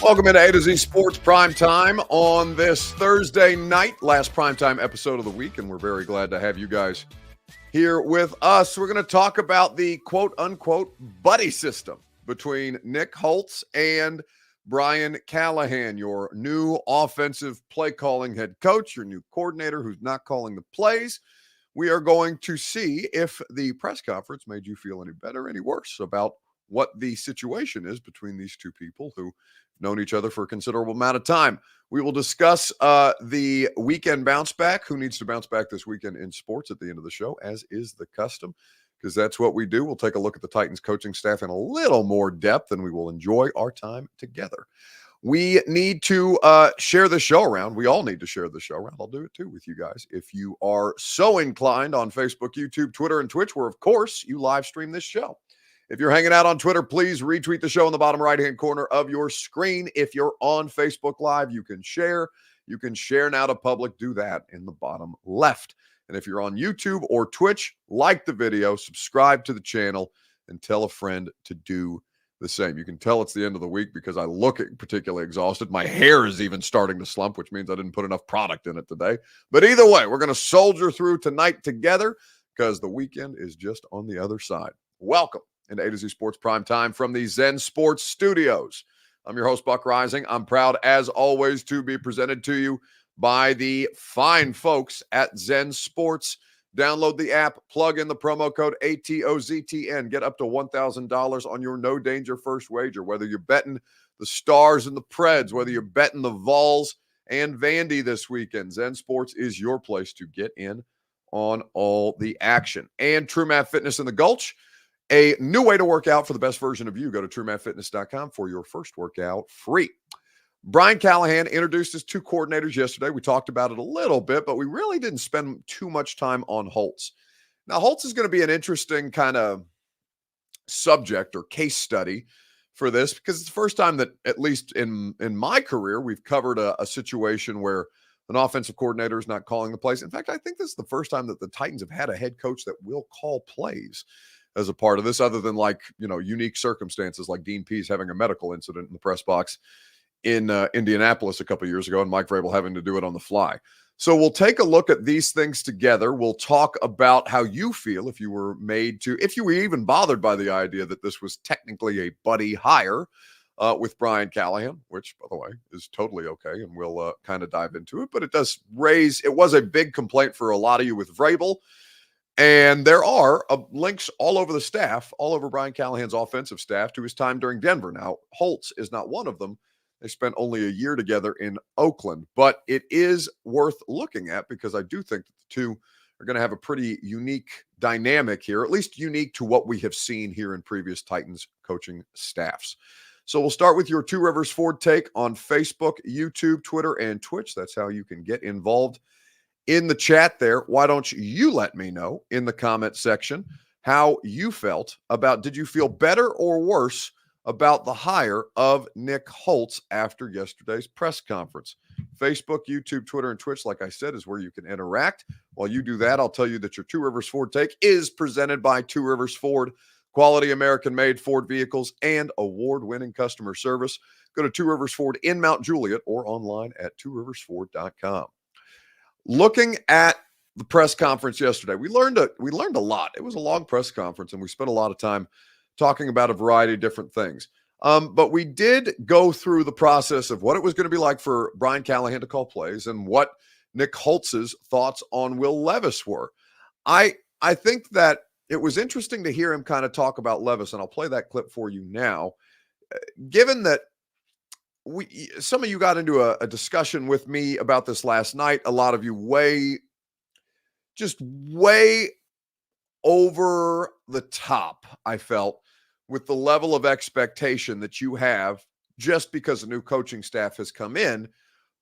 Welcome into A to Z Sports Prime Time on this Thursday night, last primetime episode of the week, and we're very glad to have you guys here with us. We're going to talk about the quote-unquote buddy system between Nick Holtz and Brian Callahan, your new offensive play-calling head coach, your new coordinator who's not calling the plays. We are going to see if the press conference made you feel any better, any worse about what the situation is between these two people who known each other for a considerable amount of time. We will discuss the weekend bounce back, who needs to bounce back this weekend in sports at the end of the show, as is the custom, because that's what we do. We'll take a look at the Titans coaching staff in a little more depth, and we will enjoy our time together. We need to share the show around. We all need to share the show around. I'll do it too with you guys. If you are so inclined on Facebook, YouTube, Twitter, and Twitch, where, of course, you live stream this show. If you're hanging out on Twitter, please retweet the show in the bottom right-hand corner of your screen. If you're on Facebook Live, you can share. You can share now to public. Do that in the bottom left. And if you're on YouTube or Twitch, like the video, subscribe to the channel, and tell a friend to do the same. You can tell it's the end of the week because I look particularly exhausted. My hair is even starting to slump, which means I didn't put enough product in it today. But either way, we're going to soldier through tonight together because the weekend is just on the other side. Welcome into A to Z Sports Prime Time from the Zen Sports Studios. I'm your host, Buck Rising. I'm proud, as always, to be presented to you by the fine folks at Zen Sports. Download the app, plug in the promo code ATOZTN, get up to $1,000 on your no danger first wager, whether you're betting the Stars and the Preds, whether you're betting the Vols and Vandy this weekend. Zen Sports is your place to get in on all the action. And True Math Fitness in the Gulch, a new way to work out for the best version of you. Go to truemathfitness.com for your first workout free. Brian Callahan introduced his two coordinators yesterday. We talked about it a little bit, but we really didn't spend too much time on Holtz. Now, Holtz is going to be an interesting kind of subject or case study for this because it's the first time that, at least in my career, we've covered a situation where an offensive coordinator is not calling the plays. In fact, I think this is the first time that the Titans have had a head coach that will call plays as a part of this, other than unique circumstances like Dean Pease having a medical incident in the press box in Indianapolis a couple of years ago and Mike Vrabel having to do it on the fly. So we'll take a look at these things together. We'll talk about how you feel if you were even bothered by the idea that this was technically a buddy hire with Brian Callahan, which, by the way, is totally okay. And we'll kind of dive into it, but it was a big complaint for a lot of you with Vrabel. And there are links all over the staff, all over Brian Callahan's offensive staff to his time during Denver. Now, Holtz is not one of them. They spent only a year together in Oakland, but it is worth looking at because I do think that the two are going to have a pretty unique dynamic here, at least unique to what we have seen here in previous Titans coaching staffs. So we'll start with your Two Rivers Ford take on Facebook, YouTube, Twitter, and Twitch. That's how you can get involved in the chat there. Why don't you let me know in the comment section how you felt about, did you feel better or worse about the hire of Nick Holtz after yesterday's press conference? Facebook, YouTube, Twitter, and Twitch, like I said, is where you can interact. While you do that, I'll tell you that your Two Rivers Ford take is presented by Two Rivers Ford, quality American-made Ford vehicles and award-winning customer service. Go to Two Rivers Ford in Mount Juliet or online at tworiversford.com. Looking at the press conference yesterday, we learned a lot. It was a long press conference, and we spent a lot of time talking about a variety of different things. But we did go through the process of what it was going to be like for Brian Callahan to call plays and what Nick Holtz's thoughts on Will Levis were. I think that it was interesting to hear him kind of talk about Levis, and I'll play that clip for you now. Given that some of you got into a discussion with me about this last night. A lot of you way over the top, I felt, with the level of expectation that you have just because a new coaching staff has come in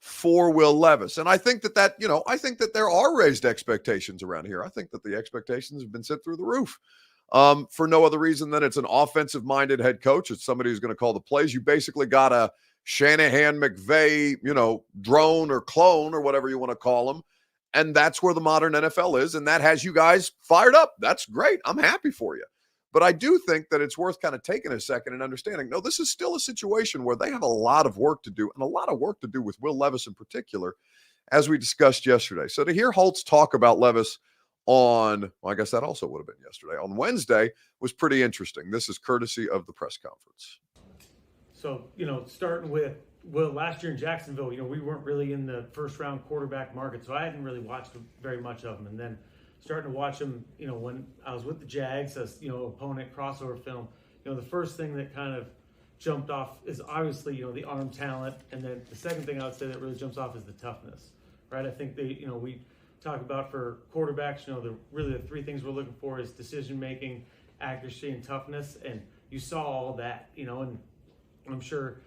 for Will Levis. And I think I think that there are raised expectations around here. I think that the expectations have been set through the roof. For no other reason than it's an offensive-minded head coach. It's somebody who's going to call the plays. You basically got a Shanahan, McVay, drone or clone or whatever you want to call them. And that's where the modern NFL is. And that has you guys fired up. That's great. I'm happy for you. But I do think that it's worth kind of taking a second and understanding, no, this is still a situation where they have a lot of work to do, and a lot of work to do with Will Levis in particular, as we discussed yesterday. So to hear Holtz talk about Levis on, well, I guess that also would have been yesterday, on Wednesday, was pretty interesting. This is courtesy of the press conference. So, starting with, well, last year in Jacksonville, we weren't really in the first round quarterback market, so I hadn't really watched very much of them. And then starting to watch them, when I was with the Jags as, opponent crossover film, the first thing that kind of jumped off is obviously, the arm talent. And then the second thing I would say that really jumps off is the toughness, right? I think we talk about for quarterbacks, really the three things we're looking for is decision-making, accuracy, and toughness. And you saw all that, and I'm sure,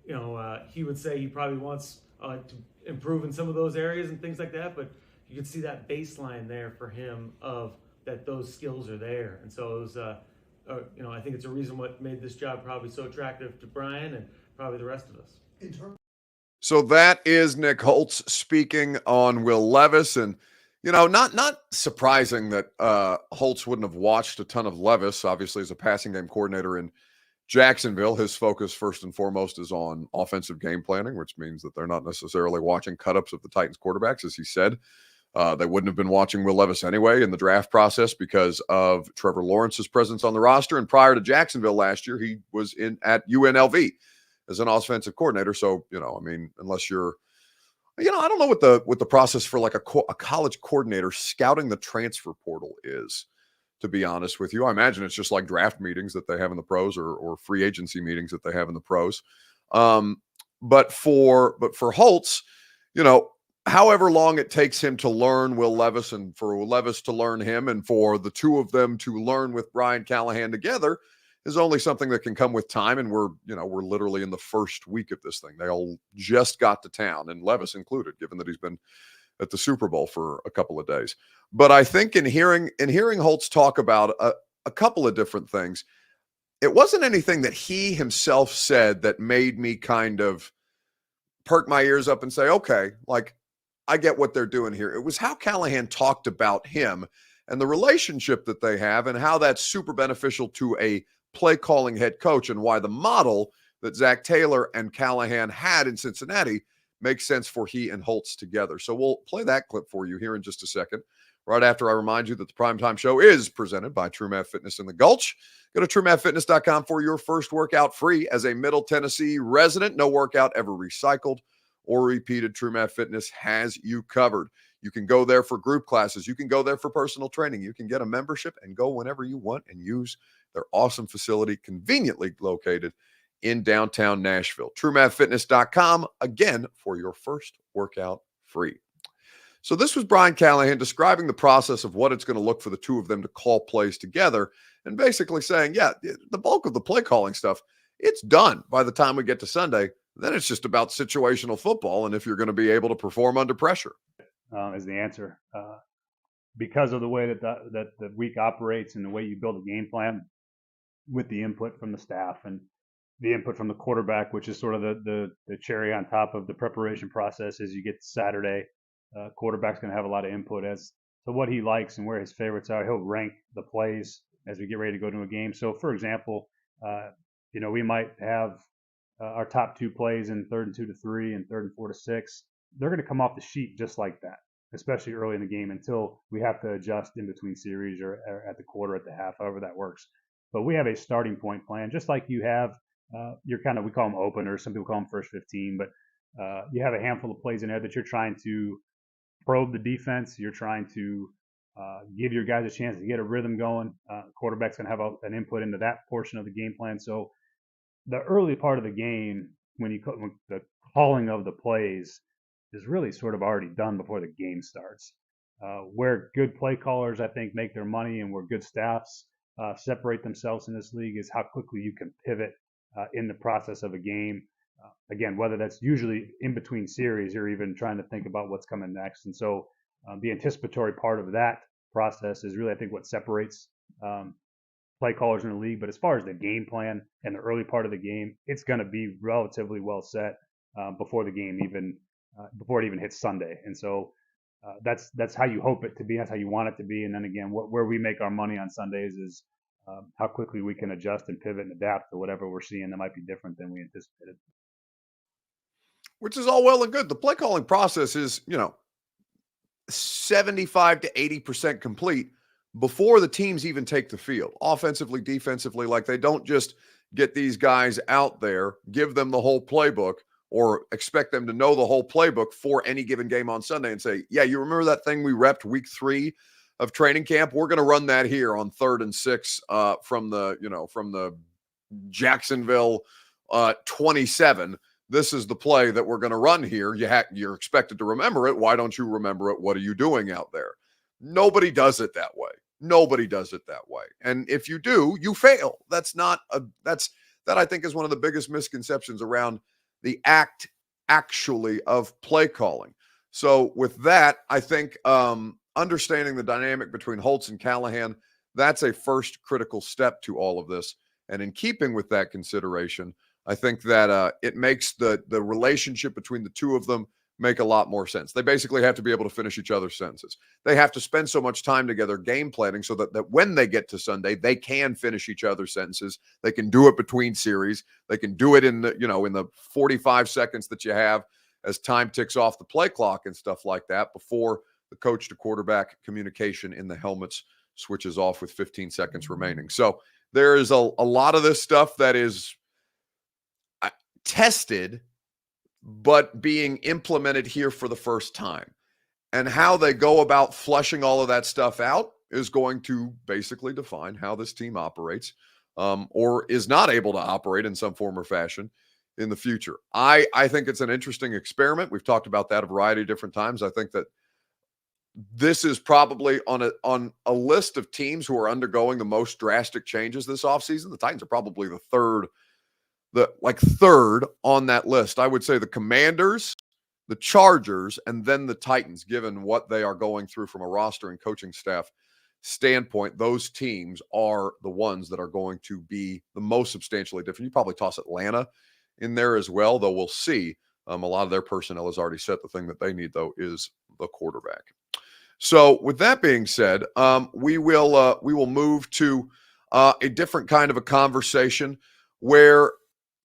he would say he probably wants to improve in some of those areas and things like that, but you can see that baseline there for him of that those skills are there. And so it was, I think it's a reason what made this job probably so attractive to Brian and probably the rest of us. So that is Nick Holtz speaking on Will Levis. And, not surprising that Holtz wouldn't have watched a ton of Levis, obviously, as a passing game coordinator in Jacksonville. His focus first and foremost is on offensive game planning, which means that they're not necessarily watching cut-ups of the Titans quarterbacks, as he said. They wouldn't have been watching Will Levis anyway in the draft process because of Trevor Lawrence's presence on the roster. And prior to Jacksonville last year, he was at UNLV as an offensive coordinator. So, unless you're, I don't know what the process for like a college coordinator scouting the transfer portal is, to be honest with you. I imagine it's just like draft meetings that they have in the pros or free agency meetings that they have in the pros. But for Holtz, however long it takes him to learn Will Levis and for Will Levis to learn him and for the two of them to learn with Brian Callahan together is only something that can come with time. And we're literally in the first week of this thing. They all just got to town, and Levis included, given that he's been at the Super Bowl for a couple of days. But I think in hearing Holtz talk about a couple of different things, it wasn't anything that he himself said that made me kind of perk my ears up and say, okay, like, I get what they're doing here. It was how Callahan talked about him and the relationship that they have and how that's super beneficial to a play calling head coach, and why the model that Zach Taylor and Callahan had in Cincinnati makes sense for he and Holtz together. So we'll play that clip for you here in just a second, right after I remind you that the Primetime Show is presented by True Math Fitness in the Gulch. Go to TrueMathFitness.com for your first workout free. As a Middle Tennessee resident, no workout ever recycled or repeated. True Math Fitness has you covered. You can go there for group classes. You can go there for personal training. You can get a membership and go whenever you want and use their awesome facility conveniently located in downtown Nashville. TrueMathFitness.com, again, for your first workout free. So this was Brian Callahan describing the process of what it's going to look for the two of them to call plays together, and basically saying, yeah, the bulk of the play calling stuff, it's done by the time we get to Sunday. Then it's just about situational football and if you're going to be able to perform under pressure. Is the answer. Because of the way that the week operates and the way you build a game plan with the input from the staff and the input from the quarterback, which is sort of the cherry on top of the preparation process as you get to Saturday. Quarterback's going to have a lot of input as to what he likes and where his favorites are. He'll rank the plays as we get ready to go to a game. So, for example, we might have our top two plays in 3rd and 2 to 3 and 3rd and 4 to 6. They're going to come off the sheet just like that, especially early in the game until we have to adjust in between series or at the quarter, at the half, however that works. But we have a starting point plan, just like you have we call them openers. Some people call them first 15, but you have a handful of plays in there that you're trying to probe the defense. You're trying to give your guys a chance to get a rhythm going. Quarterback's going to have an input into that portion of the game plan. So the early part of the game, when the calling of the plays is really sort of already done before the game starts. Where good play callers, I think, make their money and where good staffs separate themselves in this league is how quickly you can pivot in the process of a game. Again, whether that's usually in between series or even trying to think about what's coming next. And so the anticipatory part of that process is really, I think, what separates play callers in the league. But as far as the game plan and the early part of the game, it's going to be relatively well set before the game before it even hits Sunday. And so that's how you hope it to be. That's how you want it to be. And then again, where we make our money on Sundays is how quickly we can adjust and pivot and adapt to whatever we're seeing that might be different than we anticipated. Which is all well and good. The play calling process is, 75 to 80% complete before the teams even take the field, offensively, defensively. Like, they don't just get these guys out there, give them the whole playbook, or expect them to know the whole playbook for any given game on Sunday and say, yeah, you remember that thing we repped week 3 of training camp? We're going to run that here on 3rd and 6 from the Jacksonville 27. This is the play that we're going to run here. You're expected to remember it. Why don't you remember it? What are you doing out there? Nobody does it that way. Nobody does it that way. And if you do, you fail. That I think is one of the biggest misconceptions around the actually of play calling. So with that, I think understanding the dynamic between Holtz and Callahan, that's a first critical step to all of this. And in keeping with that consideration, I think that it makes the relationship between the two of them make a lot more sense. They basically have to be able to finish each other's sentences. They have to spend so much time together game planning so that when they get to Sunday, they can finish each other's sentences. They can do it between series. They can do it in the 45 seconds that you have as time ticks off the play clock and stuff like that before the coach to quarterback communication in the helmets switches off with 15 seconds remaining. So there is a lot of this stuff that is tested, but being implemented here for the first time. And how they go about flushing all of that stuff out is going to basically define how this team operates or is not able to operate in some form or fashion in the future. I think it's an interesting experiment. We've talked about that a variety of different times. I think that this is probably on a list of teams who are undergoing the most drastic changes this offseason. The Titans are probably the third on that list. I would say the Commanders, the Chargers, and then the Titans, given what they are going through from a roster and coaching staff standpoint. Those teams are the ones that are going to be the most substantially different. You probably toss Atlanta in there as well, though we'll see. A lot of their personnel has already set. The thing that they need, though, is the quarterback. So with that being said, we will move to a different kind of a conversation where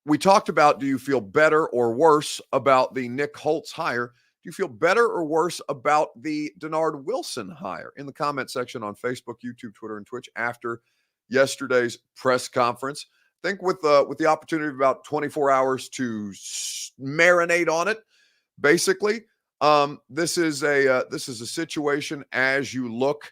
we talked about, do you feel better or worse about the Nick Holtz hire? Do you feel better or worse about the Denard Wilson hire? In the comment section on Facebook, YouTube, Twitter, and Twitch after yesterday's press conference. I think with the opportunity of about 24 hours to marinate on it, basically, this is a situation as you look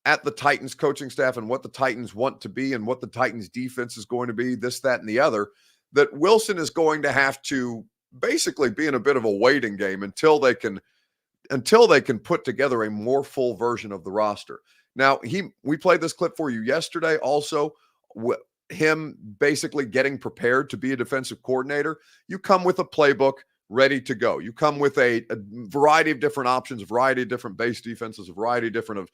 at the Titans coaching staff and what the Titans want to be and what the Titans defense is going to be, this, that, and the other, that Wilson is going to have to basically be in a bit of a waiting game until they can put together a more full version of the roster. Now, we played this clip for you yesterday also, him basically getting prepared to be a defensive coordinator. You come with a playbook ready to go. You come with a variety of different options, a variety of different base defenses, a variety of different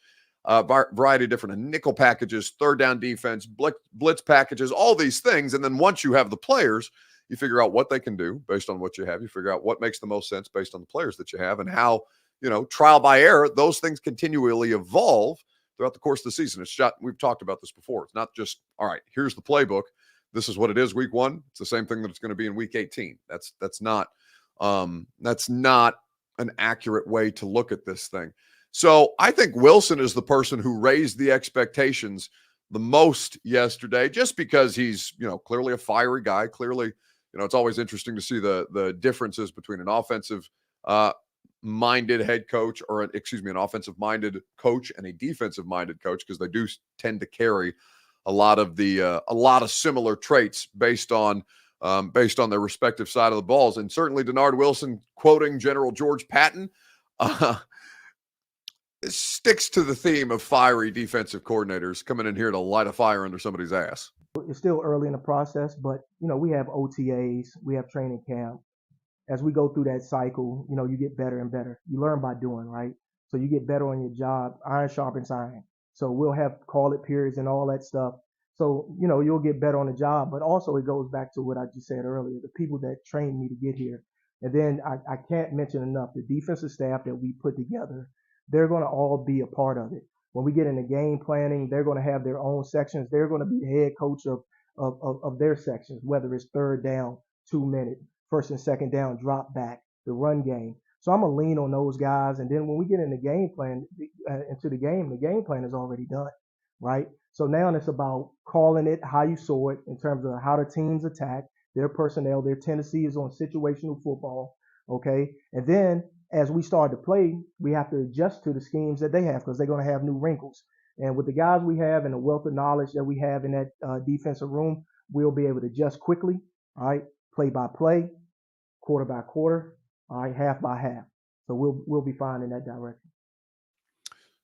nickel packages, third down defense, blitz packages, all these things. And then once you have the players, you figure out what they can do based on what you have. You figure out what makes the most sense based on the players that you have and how, trial by error, those things continually evolve throughout the course of the season. We've talked about this before. It's not just, all right, here's the playbook. This is what it is week 1. It's the same thing that it's going to be in week 18. That's not an accurate way to look at this thing. So I think Wilson is the person who raised the expectations the most yesterday, just because he's, clearly a fiery guy. Clearly, it's always interesting to see the differences between an offensive minded head coach an offensive minded coach and a defensive minded coach, because they do tend to carry a lot of similar traits based on their respective side of the balls. And certainly Denard Wilson, quoting General George Patton, sticks to the theme of fiery defensive coordinators coming in here to light a fire under somebody's ass. It's still early in the process, but we have OTAs, we have training camp. As we go through that cycle, you get better and better. You learn by doing, right? So you get better on your job. Iron sharpens iron. So we'll have call it periods and all that stuff. So, you'll get better on the job. But also it goes back to what I just said earlier, the people that trained me to get here. And then I can't mention enough the defensive staff that we put together, they're going to all be a part of it. When we get into game planning, they're going to have their own sections. They're going to be the head coach of their sections, whether it's third down, 2 minute, first and second down, drop back, the run game. So I'm going to lean on those guys. And then when we get in the game plan, into the game plan is already done, right? So now it's about calling it how you saw it in terms of how the teams attack, their personnel, their tendencies on situational football, okay? And then as we start to play, we have to adjust to the schemes that they have because they're going to have new wrinkles. And with the guys we have and the wealth of knowledge that we have in that defensive room, we'll be able to adjust quickly, all right, play by play, quarter by quarter, all right, half by half. So we'll be fine in that direction.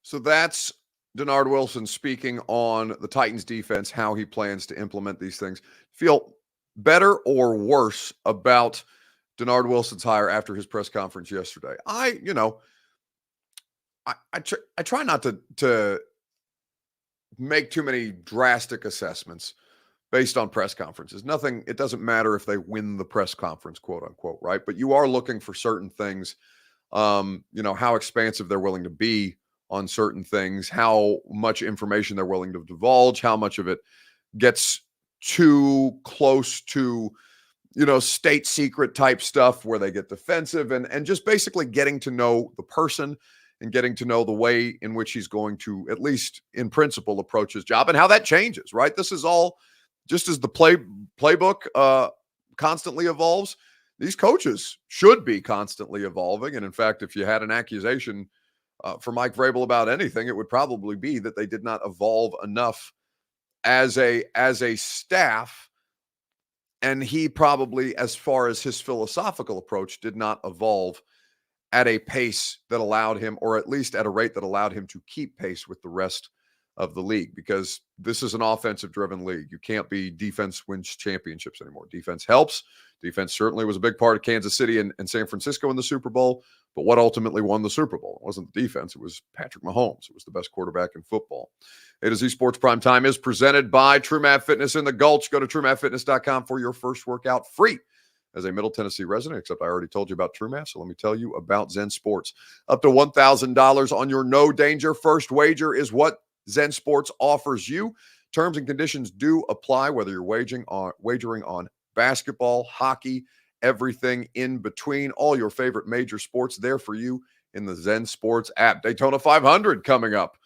So that's Denard Wilson speaking on the Titans defense, how he plans to implement these things. Feel better or worse about Denard Wilson's hire after his press conference yesterday? I try not to make too many drastic assessments based on press conferences. It doesn't matter if they win the press conference, quote unquote, right? But you are looking for certain things, how expansive they're willing to be on certain things, how much information they're willing to divulge, how much of it gets too close to, state secret type stuff where they get defensive, and just basically getting to know the person and getting to know the way in which he's going to, at least in principle, approach his job and how that changes, right? This is all just as the playbook constantly evolves. These coaches should be constantly evolving. And in fact, if you had an accusation for Mike Vrabel about anything, it would probably be that they did not evolve enough as a staff. And he probably, as far as his philosophical approach, did not evolve at a pace that allowed him, or at least at a rate that allowed him to keep pace with the rest of the league, because this is an offensive-driven league. You can't be defense wins championships anymore. Defense helps. Defense certainly was a big part of Kansas City and San Francisco in the Super Bowl, but what ultimately won the Super Bowl? It wasn't the defense. It was Patrick Mahomes. It was the best quarterback in football. A to Z Sports Prime Time is presented by TrueMath Fitness in the Gulch. Go to TrueMathFitness.com for your first workout free as a Middle Tennessee resident, except I already told you about TrueMath, so let me tell you about Zen Sports. Up to $1,000 on your no-danger first wager is what Zen Sports offers you. Terms and conditions do apply, whether you're wagering on basketball, hockey, everything in between, all your favorite major sports there for you in the Zen Sports app. Daytona 500 coming up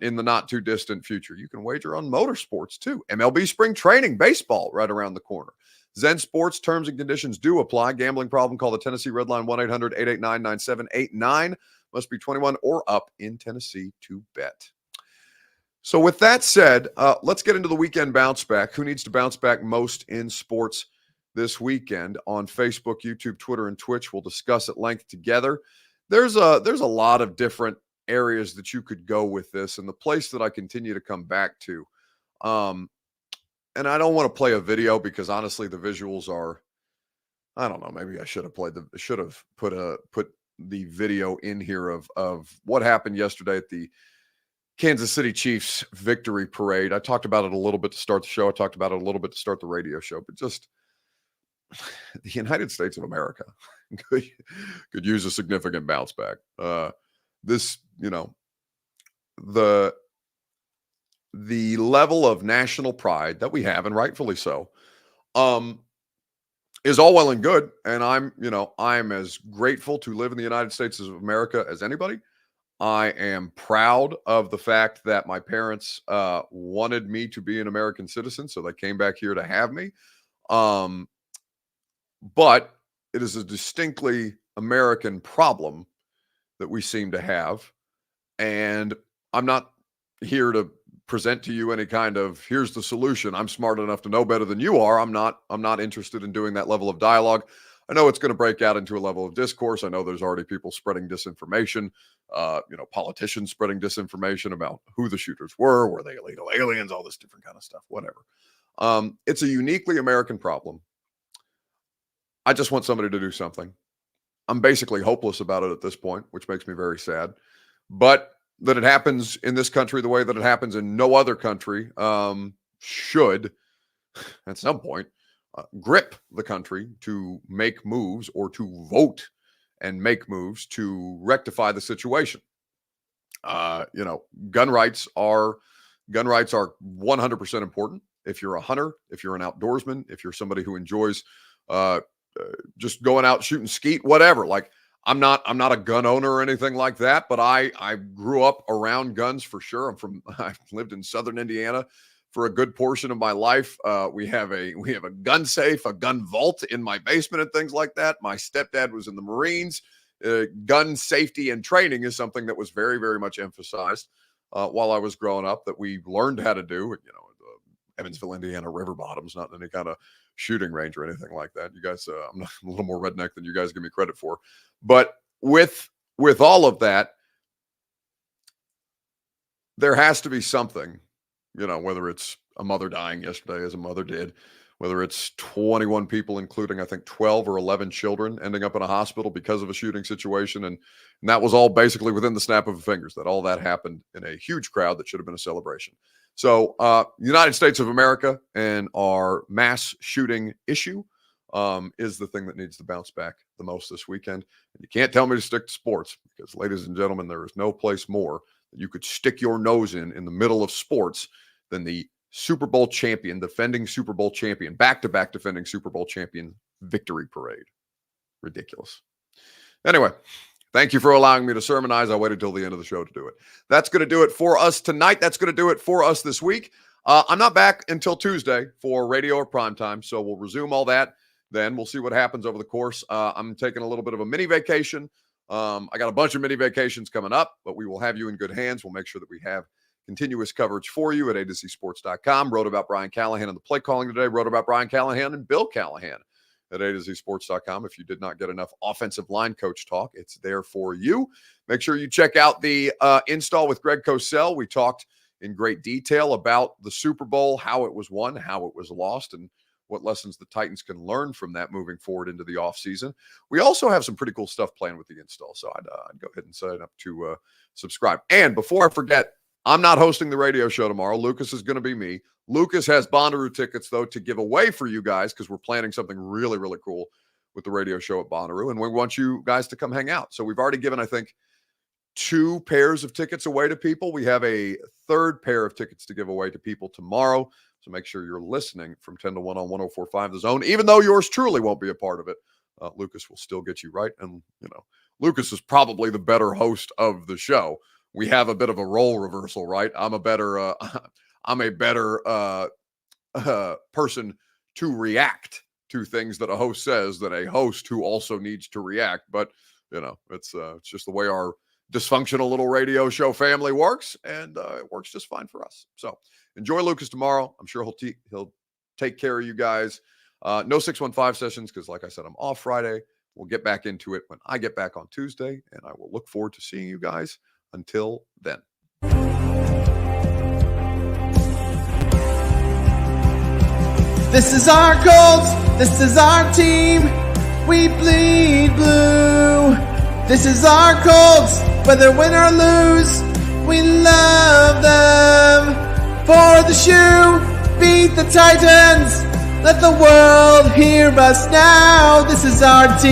in the not too distant future. You can wager on motorsports too. MLB spring training, baseball right around the corner. Zen Sports, terms and conditions do apply. Gambling problem, call the Tennessee Red Line 1-800-889-9789. Must be 21 or up in Tennessee to bet. So with that said, let's get into the weekend bounce back. Who needs to bounce back most in sports this weekend? On Facebook, YouTube, Twitter, and Twitch, we'll discuss at length together. There's a lot of different areas that you could go with this, and the place that I continue to come back to, and I don't want to play a video because honestly the visuals are, I don't know, maybe I should have put the video in here of what happened yesterday at the Kansas City Chiefs victory parade. I talked about it a little bit to start the show. I talked about it a little bit to start the radio show, but just the United States of America could use a significant bounce back. The level of national pride that we have, and rightfully so, is all well and good. And I'm as grateful to live in the United States of America as anybody. I am proud of the fact that my parents wanted me to be an American citizen, so they came back here to have me. But it is a distinctly American problem that we seem to have. And I'm not here to present to you any kind of, here's the solution. I'm smart enough to know better than you are. I'm not interested in doing that level of dialogue. I know it's going to break out into a level of discourse. I know there's already people spreading disinformation, politicians spreading disinformation about who the shooters were they illegal aliens, all this different kind of stuff, whatever. It's a uniquely American problem. I just want somebody to do something. I'm basically hopeless about it at this point, which makes me very sad. But that it happens in this country the way that it happens in no other country should, at some point, grip the country to make moves or to vote and make moves to rectify the situation. Gun rights are 100% important. If you're a hunter, if you're an outdoorsman, if you're somebody who enjoys just going out shooting skeet, whatever. Like I'm not a gun owner or anything like that, but I grew up around guns for sure. I've lived in Southern Indiana for a good portion of my life. We have a gun safe, a gun vault in my basement and things like that. My stepdad was in the Marines. Gun safety and training is something that was very, very much emphasized while I was growing up, that we learned how to do. Evansville, Indiana, river bottoms, not any kind of shooting range or anything like that. You guys, I'm a little more redneck than you guys give me credit for. But with all of that, there has to be something, whether it's a mother dying yesterday, as a mother did, whether it's 21 people, including, I think, 12 or 11 children ending up in a hospital because of a shooting situation. And that was all basically within the snap of the fingers, that all that happened in a huge crowd that should have been a celebration. So United States of America and our mass shooting issue is the thing that needs to bounce back the most this weekend. And you can't tell me to stick to sports because, ladies and gentlemen, there is no place more that you could stick your nose in the middle of sports than the Super Bowl champion, defending Super Bowl champion, back-to-back defending Super Bowl champion victory parade. Ridiculous. Anyway, thank you for allowing me to sermonize. I waited till the end of the show to do it. That's going to do it for us tonight. That's going to do it for us this week. I'm not back until Tuesday for radio or primetime, so we'll resume all that. Then we'll see what happens over the course. I'm taking a little bit of a mini vacation. I got a bunch of mini vacations coming up, but we will have you in good hands. We'll make sure that we have continuous coverage for you at A2ZSports.com. Wrote about Brian Callahan and the play calling today. Wrote about Brian Callahan and Bill Callahan at A2ZSports.com. If you did not get enough offensive line coach talk, it's there for you. Make sure you check out the install with Greg Cosell. We talked in great detail about the Super Bowl, how it was won, how it was lost, and what lessons the Titans can learn from that moving forward into the offseason. We also have some pretty cool stuff planned with the install, so I'd go ahead and sign up to subscribe. And before I forget, I'm not hosting the radio show tomorrow. Lucas is going to be me. Lucas has Bonnaroo tickets, though, to give away for you guys because we're planning something really, really cool with the radio show at Bonnaroo, and we want you guys to come hang out. So we've already given, I think, 2 pairs of tickets away to people. We have a 3rd pair of tickets to give away to people tomorrow. So make sure you're listening from 10 to 1 on 104.5 The Zone. Even though yours truly won't be a part of it, Lucas will still get you right. And, Lucas is probably the better host of the show. We have a bit of a role reversal, right? I'm a better person to react to things that a host says than a host who also needs to react. But, it's just the way our dysfunctional little radio show family works, and it works just fine for us. So enjoy Lucas tomorrow. I'm sure he'll take care of you guys. No 615 sessions because, like I said, I'm off Friday. We'll get back into it when I get back on Tuesday, and I will look forward to seeing you guys. Until then. This is our Colts. This is our team. We bleed blue. This is our Colts. Whether win or lose, we love them. For the shoe, beat the Titans. Let the world hear us now. This is our team.